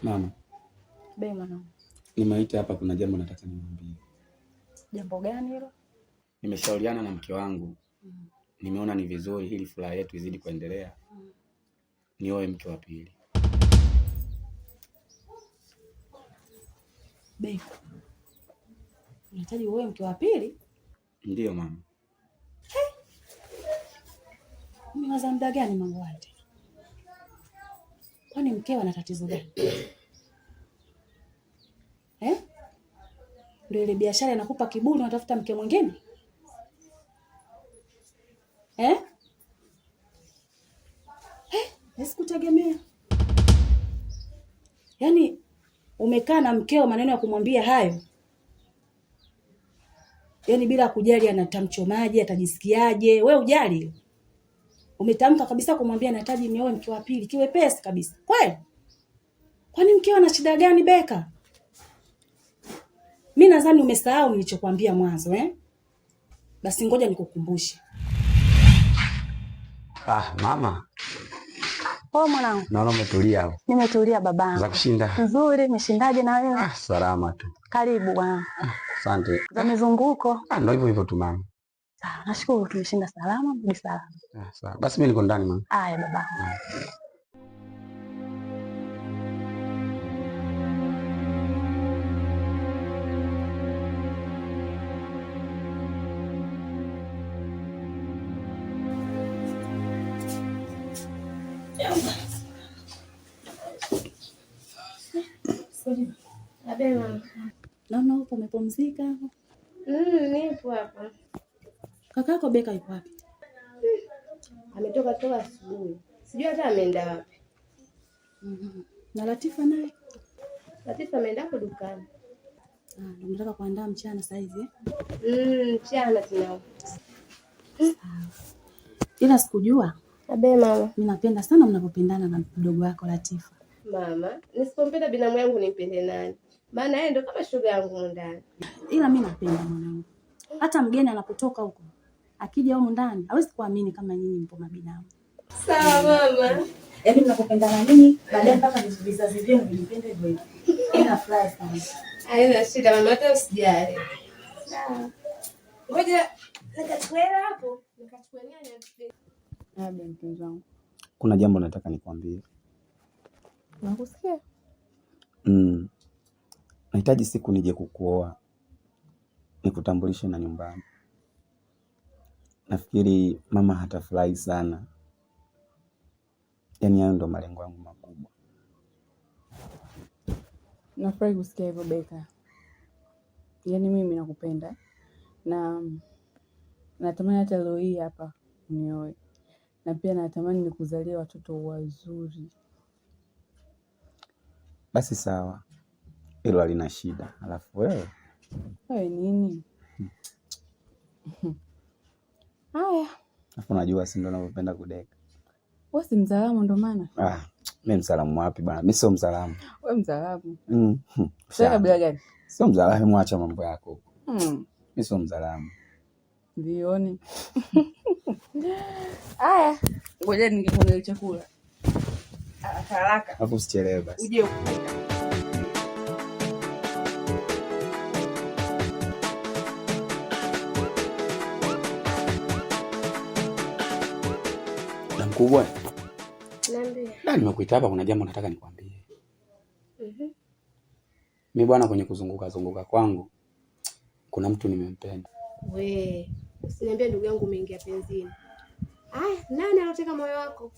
Mama. Be mwanangu. Nimeita hapa kuna jambo nataka nimwambie. Jambo gani hilo? Nimeshauriana na mke wangu. Nimeona ni vizuri ili furaha yetu izidi kuendelea. Nioe mke wa pili. Be. Unahitaji uoe mke wa pili? Ndiyo mama. Umewaza muda gani mambo haya? Kwani mkeo ana tatizo gani? Ndio ile biashara inakupa kiburi unatafuta mke mwingine? Nisikutegemea. Yaani umekaa na mkeo maneno ya kumwambia hayo? Yaani bila kujali anatamchomaje, atajisikiaje, wewe ujali? Umetamka kabisa kumwambia nahitaji nioe mke wa pili, kiwepesi kabisa. Kweli? Kwani mkeo ana shida gani Beka? Mimi nadhani umesahau nilichokuambia mwanzo, Basi ngoja nikukumbushe. Mama. Mwanangu. Naona umetulia hapo. Nimetulia babangu. Za kushinda. Nzuri, umeshindaje na wewe? Salama tu. Karibu bwana. Asante. Za mizunguko. Ndio hivyo hivyo tu mama. Sawa, nashukuru tumeshinda salama, ni salama. Sawa. Basi mimi niko ndani mama. Haya babangu. Naona upo umepumzika hapo. Nipo hapa. Kakako Beka yuko wapi? Ametoka asubuhi. Sijui hata ameenda wapi. Na Latifa naye? Latifa ameenda hapo dukani. Ndio nataka kuandaa mchana sasa hivi. Mchana tunao. Ila sikujua. Mama. Mimi napenda sana mnapopendana na mdogo wako Latifa. Mama, nisipompenda binamu yangu nimpende nani? Maana yeye ndo kama shuga yangu ndani. Ila mimi napenda mwanangu. Hata mgeni anapotoka huko, akija huko ndani, hawezi kuamini kama nyinyi mpo mabinamu. Sawa mama. Yaani mnapopendana nyinyi, baadaye mpaka vizazi vyenu vinipende hivyo hivyo. Ina furaha sana. Haina shida mama, hata usijali. Sawa. Ngoja nikachukue hapo, nikachukue nyanya. Mpenzi wangu. Kuna jambo nataka nikwambie. Nakusikia. Nahitaji siku nije kukuoa. Nikutambulishe na nyumbani. Nafikiri mama hatafurahi sana. Yaani hayo ndo malengo yangu makubwa. Nafurahi kusikia hivyo Beka. Yaani mimi nakupenda. Na natamani hata leo hii hapa unioe. Na pia natamani nikuzalie watoto wazuri. Basi sawa. Hilo halina shida. Alafu wewe nini? Haya. Alafu unajua si ndo ninavyopenda kudeka. Wewe si mzalamu ndo maana? Mimi mzalamu wapi bwana? Mimi sio mzalamu. Wewe mzalamu. Sasa kabila gani? Sio mzalamu, mwacha mambo yako. Mimi sio mzalamu. Vioni. Haya, ngoja ningekuandalia chakula. Haraka. Alafu usichelewe basi. Uje Mkubwa. Niambie. Nimekuita hapa kuna jambo nataka nikwambie. Mimi bwana kwenye kuzunguka kwangu kuna mtu nimempenda. Usiniambie ndugu yangu umeingia penzini. Nani anataka moyo wako?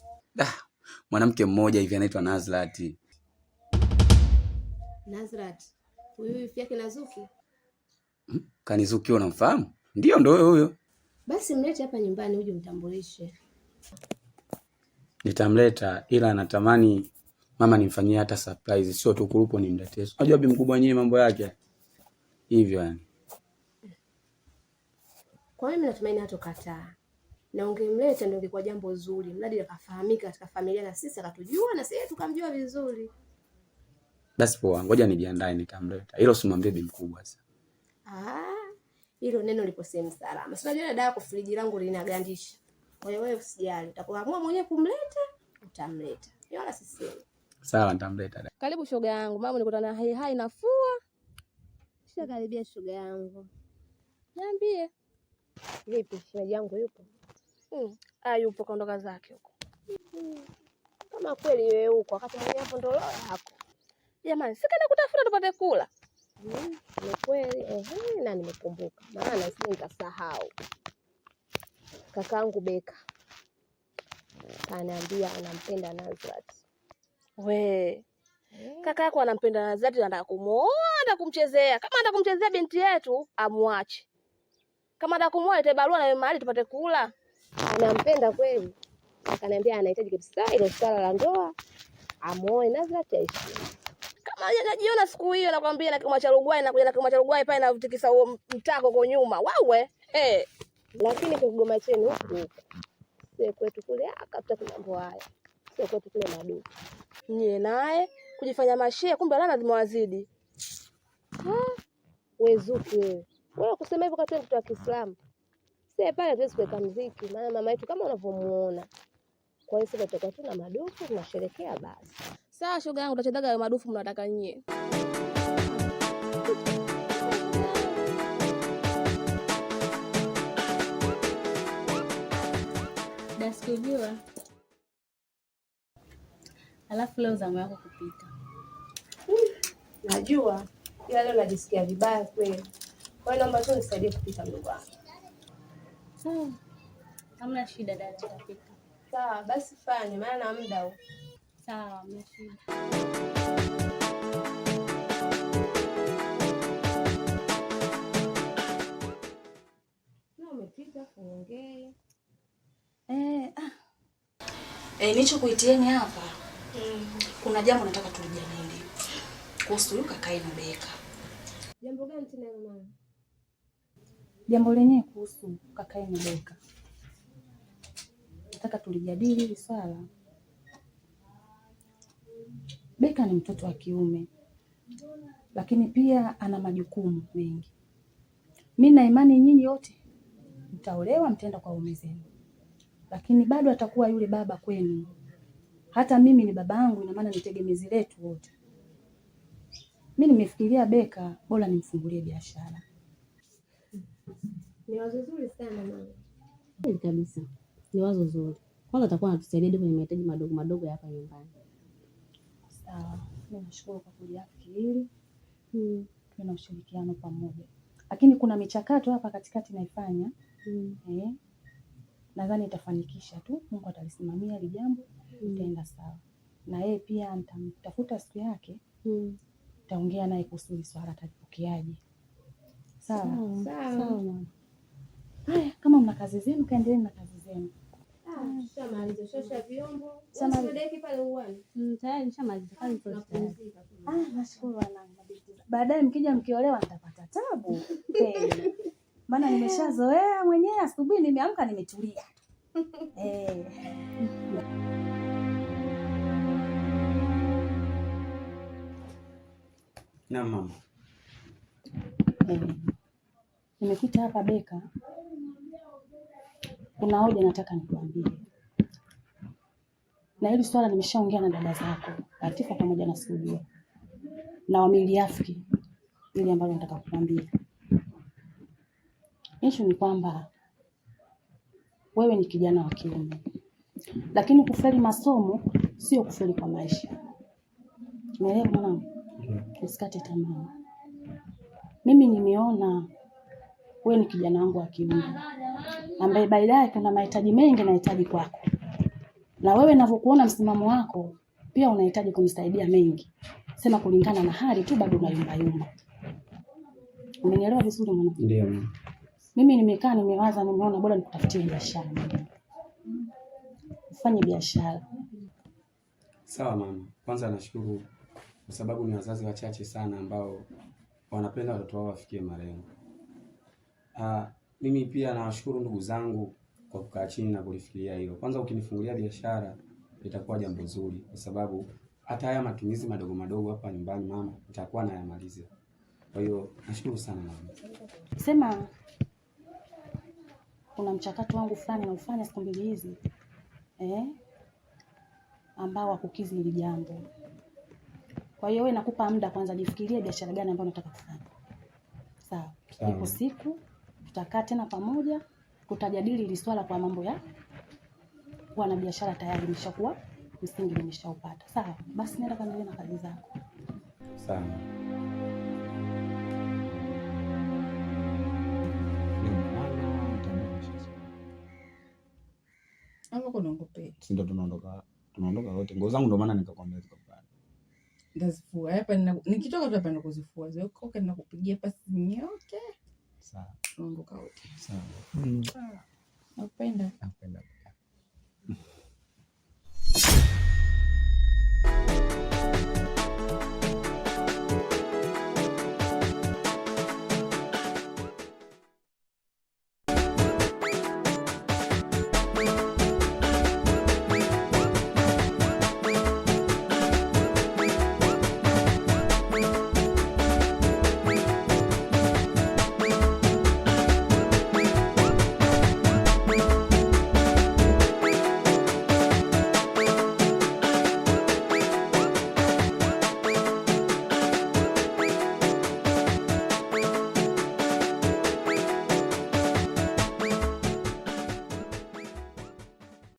Mwanamke mmoja hivi anaitwa Nazrat. Nazrat. Huyu ifi yake Nazuki? Kanizuki unamfahamu? Ndio huyo. Basi mlete hapa nyumbani uje mtambulishe. Nitamleta ila natamani mama nimfanyie hata surprise, sio tu kurupo nimletee. Unajua bibi mkubwa nyenye mambo yake. Hivyo yani. Kwa hiyo mimi natumaini hatokataa. Na ungemleta ndio ingekuwa jambo zuri. Mradi akafahamika katika familia na sisi akatujua na sisi tukamjua vizuri. Basi poa, ngoja nijiandae nitamleta. Hilo simwambie bibi mkubwa sasa. Hilo neno lipo sehemu salama. Si unajua dada yako friji langu linagandisha. Wewe usijali, utakuamua mwenyewe kumleta, utamleta. Wala sisi. Sawa, nitamleta dada. Karibu shoga yangu. Mama nikutana hai nafua. Karibia shoga yangu. Niambie. Vipi shemeji yangu yupo? Yupo kaondoka zake huko. Kama kweli wewe huko wakati mwenyewe hapo ndo yako. Jamani, sikaenda kutafuta tupate kula. Ni kweli na nimekumbuka. Maana sije nikasahau. Kakaangu Beka ananiambia anampenda Nazrat. We. Kaka yako anampenda Nazrat, anataka kumuoa, anataka kumchezea. Kama anataka kumchezea binti yetu, amwache. Kama anataka kumuoa ite barua na mahali tupate kula. Anampenda kweli. Akaniambia anahitaji kabisa ile swala la ndoa. Amuoe Nazrat aishi. Kama hajajiona siku hiyo nakwambia na kama cha Rugwai na kuja na kama cha Rugwai pale na kutikisa mtako kwa nyuma. Wewe, lakini kwa Kigoma chenu huko. Sio kwetu kule akatafuta mambo haya. Sio kwetu kule maduka. Nyie naye kujifanya mashia kumbe lana zimewazidi. Wewe Zuki wewe. Wewe kusema hivyo kati mtu wa Kiislamu. Sasa pale hatuwezi kuweka muziki maana mama yetu kama unavyomuona. Kwa hiyo sasa tutakuwa tu na madufu tunasherehekea basi. Sawa shoga yangu tutachedaga hayo madufu mnataka nyie. Dasikujua. Alafu leo zamu yako kupita. Najua. Ila leo najisikia vibaya kweli. Kwa hiyo naomba tu nisaidie kupita mdogo wangu. Sawa. Hamna shida dada, nitapita. Sawa, basi fanya maana na muda huu. Sawa, hamna shida. Na umepita kuongea. Nilichokuitieni hapa. Kuna jambo nataka tulijadili. Kuhusu yule kakae na Beka. Jambo gani tena mama? Jambo lenyewe kuhusu kakae na Beka. Nataka tulijadili hili swala. Beka ni mtoto wa kiume. Lakini pia ana majukumu mengi. Mimi na imani nyinyi wote mtaolewa mtaenda kwa waume zenu. Lakini bado atakuwa yule baba kwenu. Hata mimi ni baba yangu, ina maana ni tegemezi letu wote. Mimi nimefikiria Beka bora nimfungulie biashara. Ni wazo zuri sana mama. Kweli kabisa. Ni wazo zuri. Kwanza atakuwa anatusaidia kwenye mahitaji madogo madogo ya hapa nyumbani. Sawa. Mimi nashukuru kwa kuliafiki hili. Tuna ushirikiano pamoja. Lakini kuna michakato hapa katikati naifanya. Nadhani itafanikisha tu. Mungu atalisimamia hili jambo, itaenda sawa. Na yeye pia nitamtafuta siku yake. Nitaongea naye kuhusu swala atalipokeaje. Sawa. Sawa. Haya, kama mna kazi zenu kaendelee na kazi zenu. Shamaliza shosha vyombo. Sasa deki pale uwani. Tayari nishamaliza kazi zote. Nashukuru wanangu mabinti. Baadaye mkija mkiolewa nitapata tabu. Maana nimeshazoea mwenyewe, asubuhi nimeamka nimetulia. Na mama. Nimekuita hapa Beka. Kuna hoja nataka nikuambie. Na hili swala nimeshaongea na dada zako, Latifa pamoja na Sujua. Na wameliafiki ile ambalo nataka kukuambia. Issue ni kwamba wewe ni kijana wa kiume. Lakini kufeli masomo sio kufeli kwa maisha. Umeelewa mwanangu? Usikate tamaa. Mimi nimeona wewe ni kijana wangu wa kiume ambaye baadaye kuna mahitaji mengi nahitaji kwako. Na wewe ninavyokuona msimamo wako pia unahitaji kunisaidia mengi. Sema kulingana na hali tu bado unayumba. Umenielewa vizuri mwanangu? Ndio. Mimi nimekaa nimewaza nimeona bora nikutafutie biashara. Ufanye biashara. Sawa mama. Kwanza nashukuru kwa sababu ni wazazi wachache sana ambao wanapenda watoto wao wafikie malengo. Mimi pia nawashukuru ndugu zangu kwa kukaa chini na kulifikiria hilo. Kwanza ukinifungulia biashara itakuwa jambo zuri kwa sababu hata haya matumizi madogo madogo hapa nyumbani mama itakuwa na yamaliza. Kwa hiyo nashukuru sana mama. Sema kuna mchakato wangu fulani naufanya siku mbili hizi. ambao wakukizi hili jambo. Kwa hiyo wewe nakupa muda kwanza, jifikirie biashara gani ambayo unataka kufanya. Sawa. Ipo siku tutakaa tena pamoja, tutajadili hili swala kwa mambo ya kuwa na biashara tayari imeshakuwa msingi nimeshaupata. Sawa. Basi nenda kaendelee na kazi zako. Sawa. Hapo kuna ngopea. Si ndio tunaondoka wote. Nguo zangu ndio maana nikakwambia tukapanda. Ndazifua hapa nikitoka tu hapa nakuzifuaa. Ziko nakupigia pasi nyote. Sawa. Tunaondoka wote. Sawa. Nakupenda. Nakupenda.